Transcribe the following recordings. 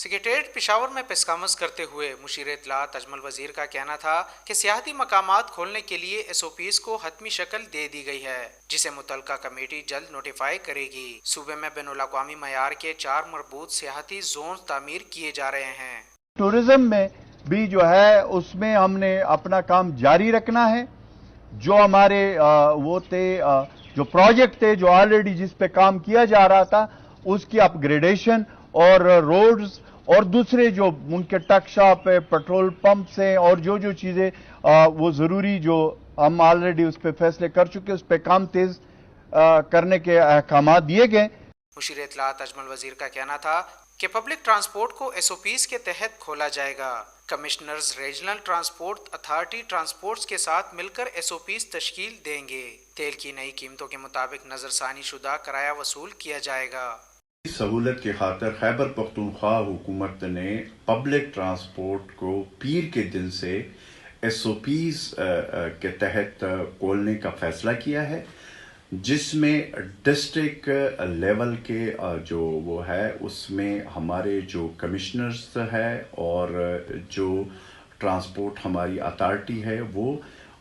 Secretariat Peshawar میں press conference کرتے ہوئے مشیر اطلاعات اجمل وزیر کا کہنا تھا کہ سیاحتی مقامات کھولنے کے لیے ایس او پیز کو حتمی شکل دے دی گئی ہے، جسے متعلقہ کمیٹی جلد نوٹیفائی کرے گی۔ صوبے میں بین الاقوامی معیار کے 4 مربوط سیاحتی زون تعمیر کیے جا رہے ہیں۔ ٹورزم میں بھی جو ہے اس میں ہم نے اپنا کام جاری رکھنا ہے۔ جو ہمارے وہ تھے جو پروجیکٹ تھے جو آلریڈی جس پہ کام کیا جا رہا تھا اس کی اپ گریڈیشن اور روڈز اور دوسرے جو ان کے ٹک شاپ ہے، پیٹرول پمپس ہیں اور جو چیزیں وہ ضروری جو ہم آلریڈی اس پہ فیصلے کر چکے اس پہ کام تیز کرنے کے احکامات دیے گئے۔ مشیر اطلاعات اجمل وزیر کا کہنا تھا کہ پبلک ٹرانسپورٹ کو ایس او پیز کے تحت کھولا جائے گا۔ Commissioners regional transport authority transports کے ساتھ مل کر ایس او پیز تشکیل دیں گے۔ تیل کی نئی قیمتوں کے مطابق نظر ثانی شدہ کرایہ وصول کیا جائے گا۔ سہولت کی خاطر خیبر پختونخوا حکومت نے پبلک ٹرانسپورٹ کو پیر کے دن سے ایس او پیز کے تحت کھولنے کا فیصلہ کیا ہے، جس میں ڈسٹرکٹ لیول کے جو وہ ہے اس میں ہمارے جو کمشنرز ہے اور جو ٹرانسپورٹ ہماری اتھارٹی ہے وہ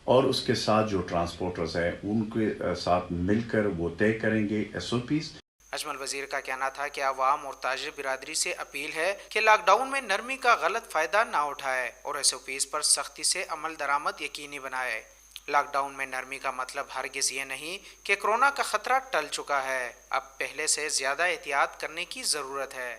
اور اس کے ساتھ جو ٹرانسپورٹرز ہیں ان کے ساتھ مل کر وہ طے کریں گے ایس او پیز۔ اجمل وزیر کا کہنا تھا کہ عوام اور تاجر برادری سے اپیل ہے کہ لاک ڈاؤن میں نرمی کا غلط فائدہ نہ اٹھائے اور ایس او پیز پر سختی سے عمل درآمد یقینی بنائے۔ لاک ڈاؤن میں نرمی کا مطلب ہرگز یہ نہیں کہ کورونا کا خطرہ ٹل چکا ہے، اب پہلے سے زیادہ احتیاط کرنے کی ضرورت ہے۔